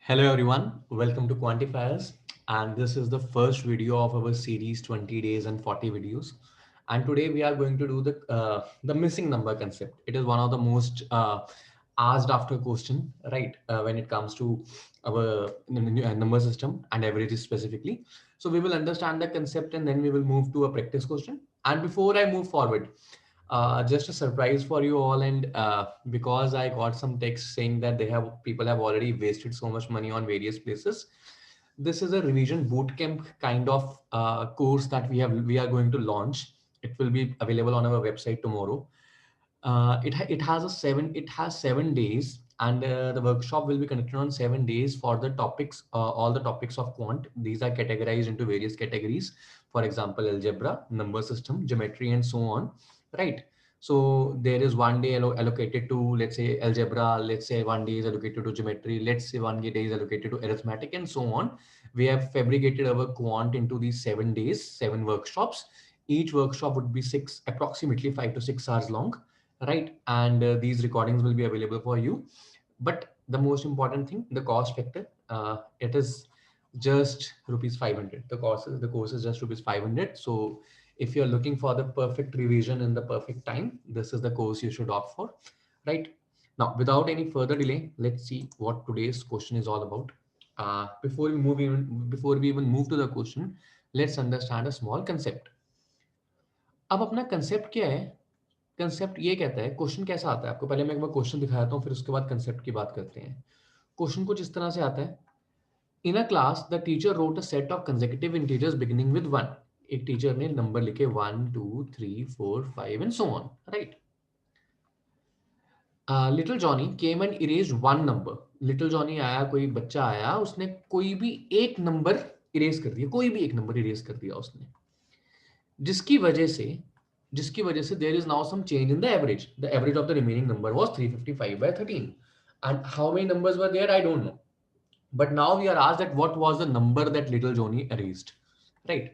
Hello everyone, welcome to Quantifiers, and this is the first video of our series 20 days and 40 videos. And today we are going to do the missing number concept. It is one of the most asked after question, right? When it comes to our number system and averages specifically. So we will understand the concept and then we will move to a practice question. And before I move forward, just a surprise for you all, and because I got some text saying that people have already wasted so much money on various places. This is a revision bootcamp kind of course that we are going to launch. It will be available on our website tomorrow. It has 7 days, and the workshop will be conducted on 7 days for the topics, all the topics of quant. These are categorized into various categories. For example, algebra, number system, geometry, and so on. Right. So there is one day allocated to, let's say, algebra. Let's say one day is allocated to geometry. Let's say one day is allocated to arithmetic, and so on. We have fabricated our quant into these 7 days, 7 workshops. Each workshop would be approximately 5 to 6 hours long, right? And these recordings will be available for you. But the most important thing, the cost factor, it is just rupees 500. The course is just rupees 500. So if you're looking for the perfect revision in the perfect time, this is the course you should opt for, right? Now, without any further delay, let's see what today's question is all about. Before we even move to the question, let's understand a small concept. अब अपना concept क्या है? Concept ये कहता है, question कैसा आता है आपको, पहले मैं एक बार क्वेश्चन दिखाता हूँ, फिर उसके बाद कंसेप्ट की बात करते हैं। क्वेश्चन कुछ इस तरह से आता है। In a class the teacher wrote a set of consecutive integers beginning with 1। एक टीचर ने नंबर लिखे 1 2 3 4 5 and so on, right? Little Johnny came and erase one number. Little Johnny आया, कोई बच्चा आया, उसने कोई भी एक नंबर इरेज कर दिया, कोई भी एक नंबर इरेज कर दिया उसने, जिसकी वजह से there is now some change in the average. The average of the remaining number was 355 by 13. And how many numbers were there, I don't know. But now we are asked that what was the number that little Johnny erased, right?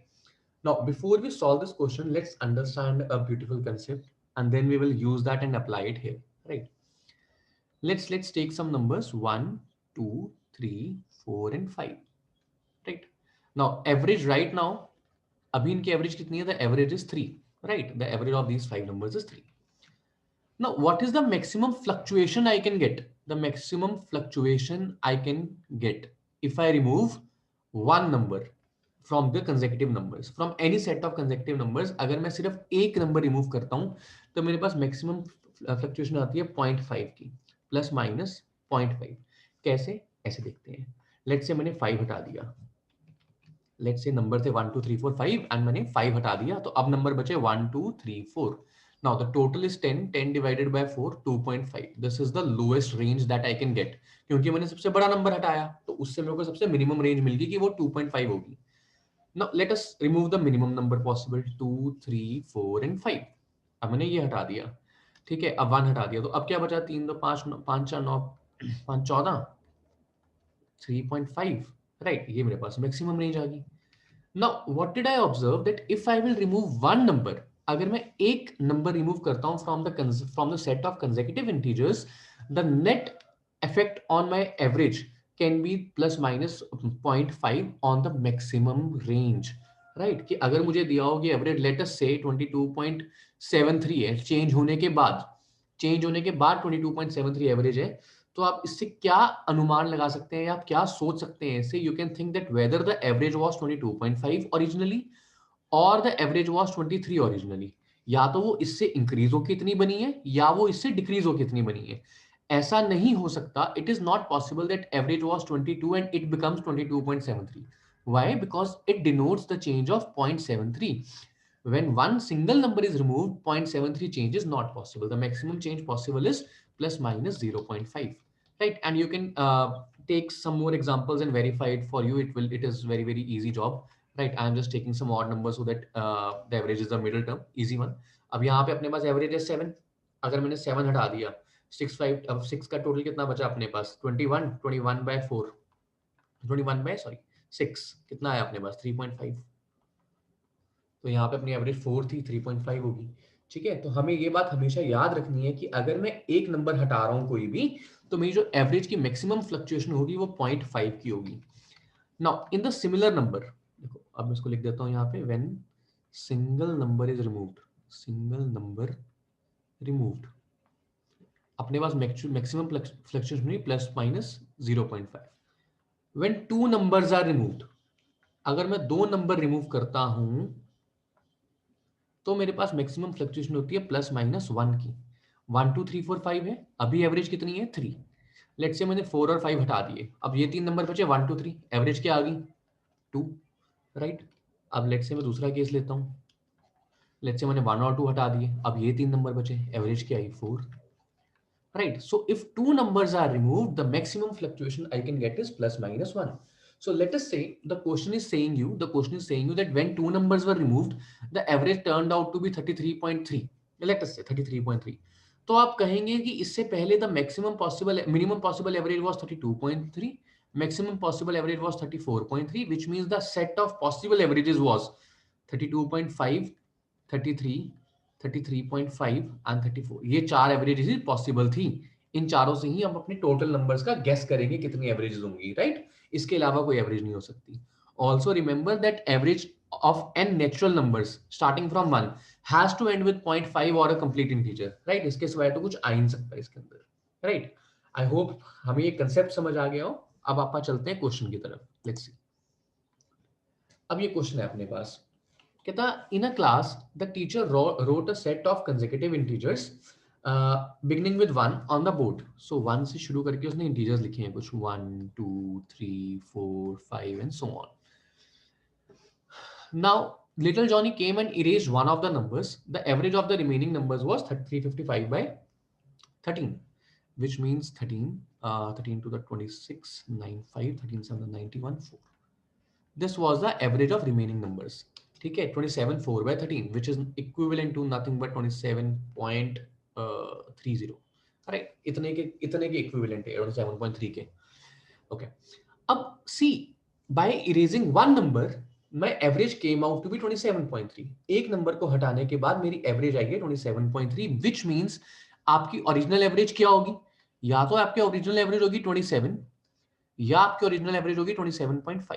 Now, before we solve this question, let's understand a beautiful concept, and then we will use that and apply it here, right? Let's take some numbers 1, 2, 3, 4, and 5, right? Now, average right now, अभी इनकी average कितनी है? The average is 3, right? The average of these 5 numbers is 3. Now, what is the maximum fluctuation I can get? The maximum fluctuation I can get if I remove one number from the consecutive numbers, from any set of consecutive numbers. अगर मैं सिर्फ एक number remove करता हूं तो मेरे पास maximum fluctuation आती है 0.5 की, प्लस माइनस 0.5। कैसे? ऐसे देखते हैं। लेट्स से मैंने 5 हटा दिया, लेट्स से नंबर थे 1 2 3 4 5 एंड मैंने 5 हटा दिया, तो अब नंबर बचे 1 2 3 4। Now the total is 10. 10 divided by 4, 2.5. This is the lowest range that I can get. क्योंकि मैंने सबसे बड़ा नंबर हटाया, तो उससे मेरे को सबसे मिनिमम रेंज मिल गई कि वो 2.5 होगी। Now let us remove the minimum number possible, 2 3 4 and 5। अब मैंने ये हटा दिया, ठीक है। अब 1 हटा दिया, तो अब क्या बचा? 3 2 5 5 4 9 5 14, 3.5, राइट? ये मेरे पास मैक्सिमम रेंज आ गई। Now, what did I observe? That if I will remove one number, अगर मैं एक नंबर रिमूव करता हूं from the set of consecutive integers, the net effect on my average can be plus minus 0.5 on the maximum range, right? कि अगर मुझे दिया हो कि एवरेज लेट अस से 22.73 है, चेंज होने के बाद 22.73 एवरेज है, तो आप इससे क्या अनुमान लगा सकते हैं, आप क्या सोच सकते हैं इससे? You can think that whether the average was 22.5 originally और द एवरेज वाज 23 ओरिजिनली। या तो वो इससे इंक्रीज होकर इतनी बनी है या वो इससे डिक्रीज होकर इतनी बनी है। ऐसा नहीं हो सकता। It is not possible that average was 22 and it becomes 22.73। Why? Because it denotes the change of 0.73। when one single number is removed, 0.73 change is not possible. The maximum change possible is plus minus 0.5, right? And you can take some more examples and verify it for you. It is very easy job, right? I am just taking some odd numbers so that the average is the middle term, easy one. अब यहाँ पे अपने पास average है 7। अगर मैंने 7 हटा दिया, 6 5, अब 6 का टोटल कितना बचा अपने पास? 21। 21 by 4, 21 by सॉरी 6 कितना आया अपने पास? 3.5। तो यहाँ पे अपनी एवरेज 4 थी, 3.5 होगी, ठीक है। तो हमें ये बात हमेशा याद रखनी है कि अगर मैं एक नंबर हटा रहा हूँ कोई भी, तो मेरी जो एवरेज की मैक्सिमम फ्लक्चुएशन होगी वो 0.5 की होगी। Now in the similar number, देखो अब मैं इसको लिख देता हूं यहाँ पे, when single number is removed, single number removed, अपने पास मैक्सिमम फ्लक्चुएशन हुई plus minus 0.5। When two numbers are removed, अगर मैं दो नंबर रिमूव करता हूं तो मेरे पास मैक्सिमम फ्लक्चुएशन होती है प्लस माइनस 1 की। 1 2 3 4 5 है, अभी एवरेज कितनी है 3। लेट्स से मैंने 4 और 5 हटा दिए, अब ये तीन नंबर बचे 1 2 3, एवरेज क्या आ गई 2, राइट। अब लेट्स से मैं दूसरा केस लेता हूँ, लेट्स से मैंने 1 और 2 हटा दिए, अब ये तीन नंबर बचे, एवरेज क्या आई 4, right? So if two numbers are removed, the maximum fluctuation I can get is plus minus 1. So let us say the question is saying you that when two numbers were removed, the average turned out to be 33.3. Let us say 33.3. तो आप कहेंगे कि इससे पहले the minimum possible average was 32.3, maximum possible average was 34.3, which means the set of possible averages was 32.5, 33, 33.5 and 34। ये चार averages ही possible थी, इन चारों से ही हम अपने टोटल नंबर्स का गेस करेंगे कितनी एवरेजेस होंगी, राइट। इसके अलावा कोई एवरेज नहीं हो सकती। Also remember that average of n natural numbers starting from 1 has to end with 0.5 और अ कंप्लीट इंटीजर, राइट। इसके सिवाय तो कुछ आ ही नहीं सकता इसके अंदर, राइट। आई होप हमें ये कंसेप्ट समझ आ गया हो। अब आप चलते हैं क्वेश्चन की तरफ, लेट्स सी। अब ये क्वेश्चन है अपने पास, कहता in a class the teacher wrote a set of consecutive integers beginning with 1 on the board. So 1 से शुरू करके उसने integers लिखे हैं कुछ 1 2 3 4 5 and so on. Now little Johnny came and erased one of the numbers. The average of the remaining numbers was 355 by 13, which means 13 to the 26 9 5 13 7 91 4. This was the average of remaining numbers. ठीक है, 27 4 by 13 which is equivalent to nothing but 27.30, right. इतने के equivalent है 27.3 के। Okay, अब see by erasing one number my average came out to be 27.3। एक number को हटाने के बाद मेरी एवरेज आई है 27.3, व्हिच मींस आपकी ओरिजिनल एवरेज क्या होगी, या तो आपकी ओरिजिनल एवरेज होगी 27 या आपकी ओरिजिनल एवरेज होगी 27.5।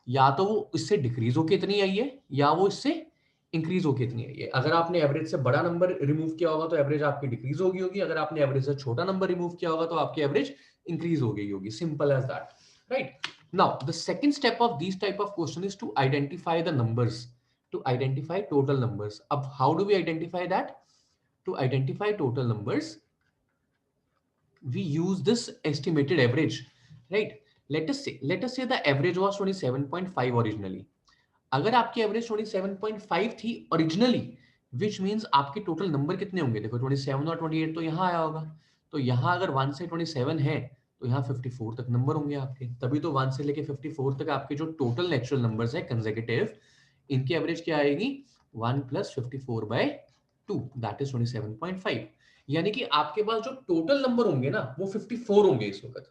या तो वो इससे डिक्रीज होके इतनी आई है या वो इससे इंक्रीज होके इतनी आई है। अगर आपने एवरेज से बड़ा नंबर रिमूव किया होगा तो एवरेज आपकी डिक्रीज होगी, अगर आपने एवरेज से छोटा नंबर रिमूव किया होगा तो आपकी एवरेज इंक्रीज हो गई होगी। Simple as that, right. Now the second step of this type of question is to identify the numbers, to identify total numbers. अब how do we identify that? To identify total numbers we use this estimated average, right? Let us say the average was 27.5 originally. अगर आपकी average 27.5 थी originally, which means आपके total number कितने होंगे? देखो 27 और 28 तो यहाँ आया होगा, तो यहाँ अगर 1 से 27 है तो यहाँ 54 तक नंबर होंगे आपके, तभी तो 1 से लेके 54 तक आपके जो टोटल नेचुरल नंबर्स है कंसेक्यूटिव, इनकी एवरेज क्या आएगी 1 + 54/2 दैट इज 27.5। यानी कि आपके पास जो टोटल नंबर होंगे ना वो 54 होंगे। इस वक्त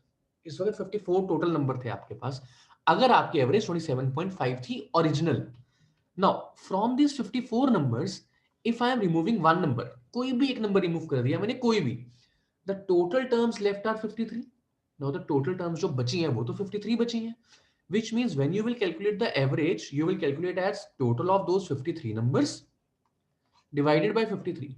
54 टोटल नंबर थे आपके पास अगर आपकी एवरेज 27.5 थी original. Now from this 54 numbers if I am removing one number, कोई भी एक नंबर रिमूव कर दिया मैंने, कोई भी, the total terms left are 53। Now the total terms जो बची हैं वो तो 53 बची हैं, which means when you will calculate the average you will calculate as total of those 53 numbers divided by 53.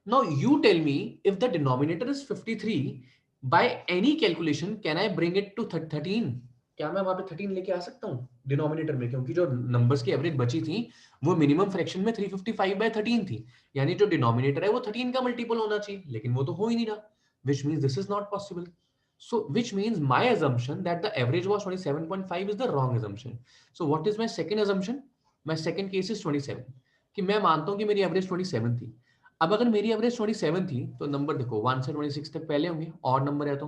Now you tell me if the denominator is 53, by any calculation can I bring it to 13? क्या मैं वहां पे 13 लेके आ सकता हूँ denominator में? क्योंकि जो नंबर्स की एवरेज बची थी वो मिनिमम फ्रैक्शन में 355/13 थी, यानी जो डिनोमिनेटर है वो 13 का मल्टीपल होना चाहिए, लेकिन वो तो हो ही नहीं रहा, which means this is not possible. So which means my assumption that the average was 27.5 is the wrong assumption. So what is my second assumption? My second case is 27, कि मैं मानता हूं कि मेरी एवरेज 27 थी। अब अगर मेरी एवरेज 27 थी तो नंबर देखो 1 से 26 तक पहले होंगे, और नंबर है तो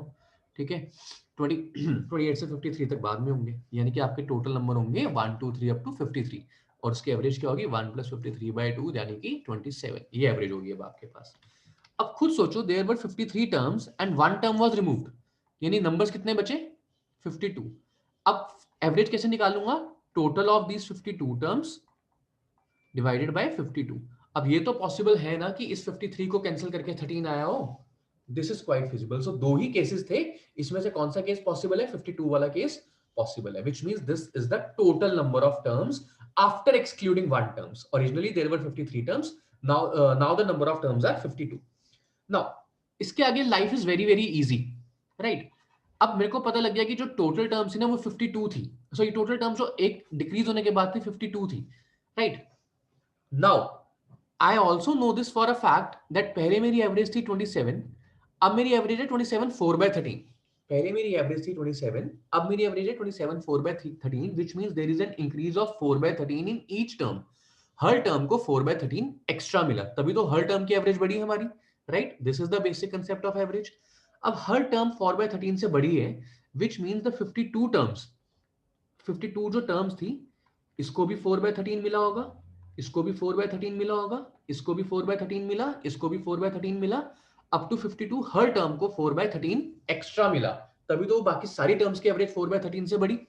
ठीक है, 28 से 53 तक बाद में होंगे, यानी कि आपके टोटल नंबर होंगे 1 2 3 अप टू 53, और उसकी एवरेज क्या होगी 1 + 53/2 यानी कि 27। ये एवरेज होगी अब आपके पास। अब खुद सोचो, there were 53 terms and one term was removed, यानी नंबर्स कितने बचे 52। अब एवरेज कैसे निकालूंगा? Total of these 52 terms divided by 52। अब ये तो पॉसिबल है ना कि इस 53 को कैंसिल करके 13 आया हो, दिस इज क्वाइट फिजिबल. सो दो ही केसेस थे, इसमें से कौन सा केस पॉसिबल है? 52 वाला केस पॉसिबल है, which means this is the total number of terms after excluding one terms. Originally there were 53 terms. Now the number of terms are 52. Now इसके आगे life is very very easy, right? अब मेरे को पता लग गया कि जो टोटल टर्म्स थी ना वो 52 थी. सो ये टोटल टर्म्स जो एक डिक्रीज होने के बाद थी 52 थी, right? Now I also know this for a fact that पहले मेरी एवरेज थी 27, अब मेरी एवरेज है 27 4/13. पहले मेरी एवरेज थी 27, अब मेरी एवरेज है 27 4/13, which means there is an increase of 4/13 in each term. Her term को 4/13 एक्स्ट्रा मिला, तभी तो हर टर्म की एवरेज बढ़ी हमारी, right? This is the basic concept of average. अब हर टर्म 4/13 से बड़ी है, which means the 52 टर्म्स, 52 जो टर्म्स थी, इसको भी 4/13 मिला होगा, इसको भी 4/13 मिला होगा, इसको भी 4/13 मिला, इसको भी 4/13 मिला, अप टू 52 हर टर्म को 4/13 एक्स्ट्रा मिला, तभी तो बाकी सारी टर्म्स की एवरेज 4/13 से बड़ी.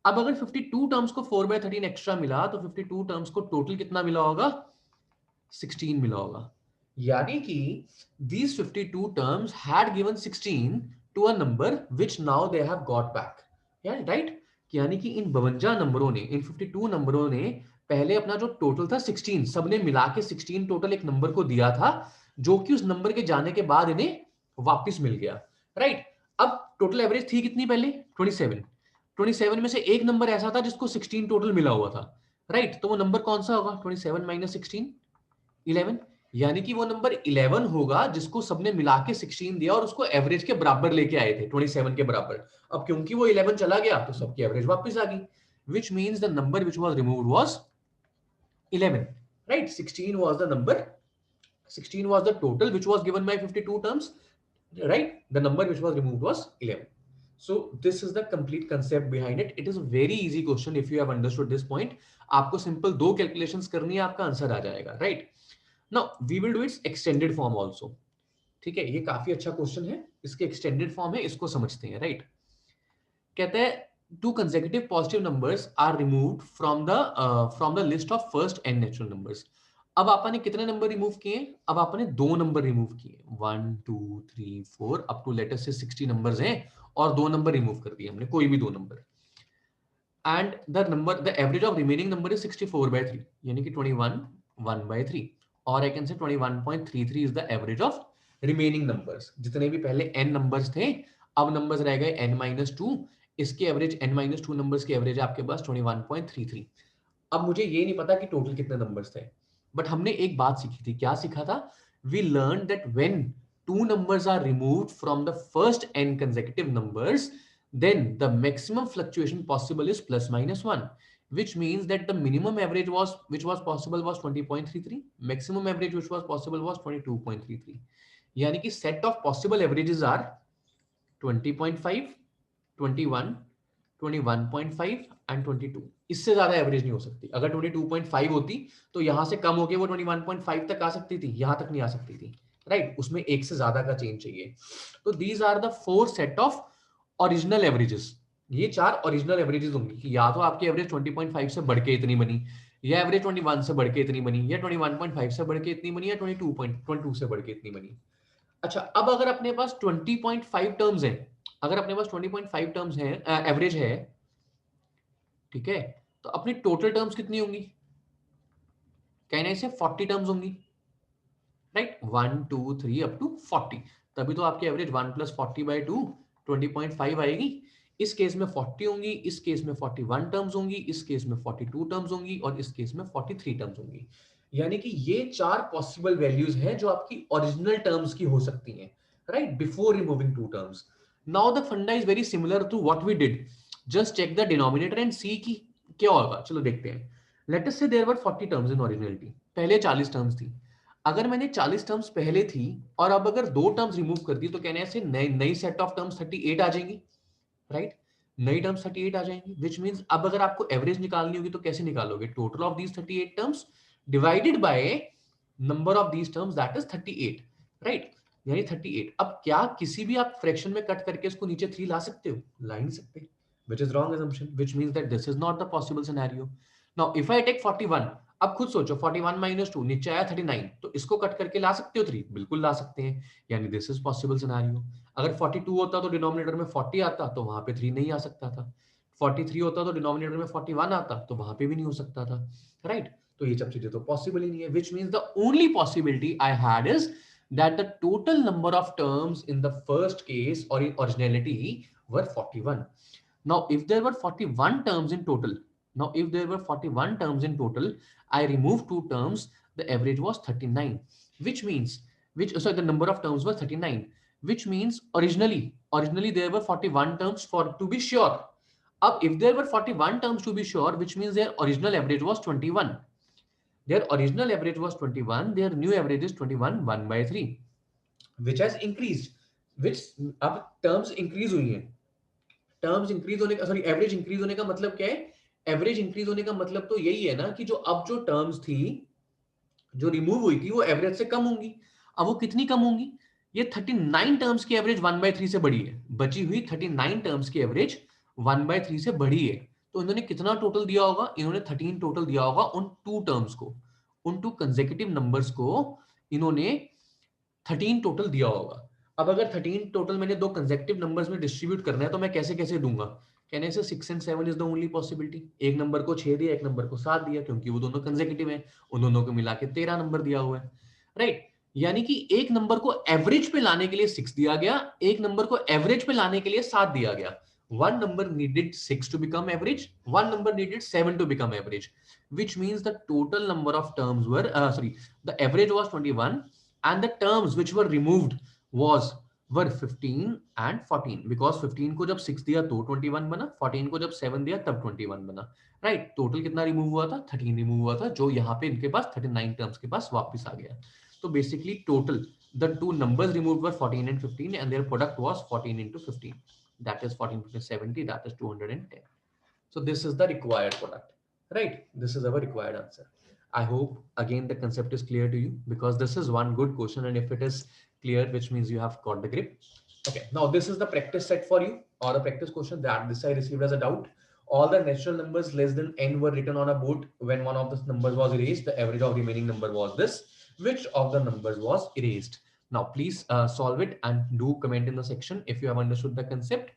अब अगर 52 टर्म्स को 4/13 एक्स्ट्रा मिला तो 52 टर्म्स को टोटल कितना मिला होगा? 16 मिला होगा. यानी कि these 52 terms had given 16 to a number which now they have got back. Yeah, right? यानी कि इन 52 नंबरों ने, इन 52 नंबरों ने पहले अपना जो टोटल था 16, सबने मिला के 16 टोटल एक नंबर को दिया था, जो कि उस नंबर के जाने के बाद इन्हें वापस मिल गया, राइट? अब टोटल एवरेज थी कितनी पहले? 27. 27 में से एक नंबर ऐसा था जिसको 16 टोटल मिला हुआ था, राइट? तो वो नंबर कौन सा होगा? 27 - 16 11. यानी कि वो नंबर 11 होगा जिसको सबने मिला के 16 दिया और उसको एवरेज के बराबर लेके आए थे, 27 के बराबर. अब क्योंकि वो 11 चला गया तो सबकी एवरेज वापस आ गई, which means the number which was removed was 11, right? 16 was the number, 16 was the total which was given by 52 terms, right? The number which was removed was 11. So this is the complete concept behind it. It is a very easy question if you have understood this point. आपको simple दो calculations करनी है, आपका answer आ जाएगा, right? Now we will do its extended form also. ठीक है, ये काफी अच्छा क्वेश्चन है, इसके एक्सटेंडेड फॉर्म है, इसको समझते हैं, राइट? कहते हैं two consecutive positive numbers are removed from the list of first n natural numbers. अब आपने कितने नंबर रिमूव किए? अब आपने दो नंबर रिमूव किए, 1 2 3 4 अप टू लेटर से 60 नंबर्स हैं और दो नंबर रिमूव कर दिए हमने, कोई भी दो number. And the average of remaining number is 64/3, यानी कि 21 1/3, और I can say 21.33 is the average of remaining numbers. जितने भी पहले n नंबर्स थे, अब नंबर्स रह गए n-2, इसके एवरेज n-2 नंबर्स की एवरेज आपके पास 21.33. अब मुझे ये नहीं पता कि टोटल कितने नंबर्स थे, बट हमने एक बात सीखी थी. क्या सीखा था? We learn that when two numbers are removed from the first n consecutive numbers, then the maximum fluctuation possible is ±1, which means that the minimum average which was possible was 20.33, maximum average which was possible was 22.33. यानी कि set of possible averages are 20.5, 21, 21.5 and 22. इससे ज्यादा average नहीं हो सकती. अगर 22.5 होती तो यहां से कम होके वो 21.5 तक आ सकती थी, यहां तक नहीं आ सकती थी, राइट? उसमें एक से ज्यादा का चेंज चाहिए. तो these are the 4 set of original averages. ये चार ओरिजिनल एवरेजेस होंगी कि या तो आपकी एवरेज 20.5 से बढ़ के इतनी बनी, या एवरेज 21 से बढ़ के इतनी बनी, या 21.5 से बढ़ के इतनी बनी, या 22 से बढ़ के इतनी बनी. अच्छा, अब अगर अपने पास 20.5 टर्म्स हैं, अगर अपने पास 20.5 टर्म्स हैं, एवरेज है, ठीक है, तो अपनी टोटल टर्म्स कितनी होंगी? कहने से 40 टर्म्स होंगी, राइट? 1 2 3 up to 40. तभी तो आपकी एवरेज 1 + 40/2 20.5 आएगी. इस केस में 40 होंगी, इस केस में 41 टर्म्स होंगी, इस केस में 42 टर्म्स होंगी, और इस केस में 43 टर्म्स होंगी. यानी कि ये चार पॉसिबल वैल्यूज हैं जो आपकी ओरिजिनल टर्म्स की हो सकती हैं, right? Before removing two terms. Now the funda is very similar to what we did. Just check the denominator and see की क्या होगा. चलो देखते हैं. Let us say there were 40 terms in originality. पहले 40 टर्म्स थी. अगर मैंने 40 टर्म्स पहले थी और अब अगर दो टर्म्स रिमूव कर दी तो कहने से नई सेट ऑफ टर्म्स 38 आ जाएंगी, राइट? नई टर्म्स 38 आ जाएंगी, विच मींस अब अगर आपको एवरेज निकालनी होगी तो कैसे निकालोगे? Total of these 38 terms divided by number of these terms, that is 38, right? यानी 38. अब क्या किसी भी आप फ्रैक्शन में कट करके इसको नीचे 3 ला सकते हो? ला नहीं सकते, which is wrong assumption, which means that this is not the possible scenario. Now if I take 41, अब खुद सोचो 41 माइनस 2 नीचे आया 39, तो इसको कट करके ला सकते हो 3? बिल्कुल ला सकते हैं, यानी दिस इज पॉसिबल सिनेरियो। अगर 42 होता तो डिनोमिनेटर में 40 आता, तो वहां पे 3 नहीं आ सकता था। 43 होता तो डिनोमिनेटर में 41 आता, तो वहां पे भी नहीं हो सकता था, राइट? तो ये सब चीजें तो पॉसिबल ही नहीं है, which means the only possibility I had is that the total number of terms in the first case or in originality were 41. Now, if there were 41 terms in total, now if there were 41 terms in total, I removed 2 terms, the average was 39, which means, sorry, the number of terms was 39, which means originally there were 41 terms for to be sure. Up, if there were 41 terms to be sure, which means their original average was 21. Their original average was 21, their new average is 21, 1 by 3, which has increased, which अब terms increase हुई हैं। Terms increase होने का, sorry, average increase होने का मतलब क्या है? एवरेज इंक्रीज होने का मतलब तो यही है ना कि जो अब जो टर्म्स थी जो रिमूव हुई थी वो एवरेज से कम होंगी। अब वो कितनी कम होंगी? ये 39 टर्म्स की एवरेज 1/3 से बड़ी है, बची हुई 39 टर्म्स की एवरेज 1/3 से बड़ी है। तो इन्होंने कितना टोटल दिया होगा? इन्होंने 13 टोटल दिया होगा उन टू टर्म्स को, उन टू कंसेक्यूटिव नंबर्स को इन्होंने 13 टोटल दिया होगा। अब अगर 13 टोटल मैंने दो कंसेक्यूटिव नंबर्स में डिस्ट्रीब्यूट करना है तो मैं कैसे कैसे दूंगा? कहने से 6 and 7 is the only possibility. एक नंबर को 6 दिया, एक नंबर को 7 दिया, क्योंकि वो दोनों कंसेक्यूटिव हैं, उन दोनों को मिला के 13 नंबर दिया हुआ है, राइट? यानी कि एक नंबर को एवरेज पे लाने के लिए 6 दिया गया, एक नंबर को एवरेज पे लाने के लिए 7 दिया गया। One number needed 6 to become average, one number needed 7 to become average, which means the total number of terms were, the average was 21, and the terms which were removed were 15 and 14, because 15 को जब 6 दिया तो 21 बना, 14 को जब 7 दिया तब 21 बना, राइट? टोटल कितना रिमूव हुआ था? 13 रिमूव हुआ था, जो यहाँ पे इनके पास 39 टर्म्स के पास वापस आ गया। तो basically total the two numbers removed were 14 and 15, and their product was 14 into 15, that is 14 into 70, that is 210. So this is the required product, right? This is our required answer. I hope again the concept is clear to you, because this is one good question, and if it is clear, which means you have got the grip. Okay, now this is the practice set for you, or the practice question that this I received as a doubt. All the natural numbers less than n were written on a board. When one of the numbers was erased, the average of remaining number was this. Which of the numbers was erased? Now please solve it and do comment in the section if you have understood the concept.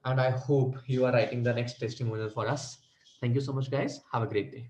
And I hope you are writing the next testimonial for us. Thank you so much, guys. Have a great day.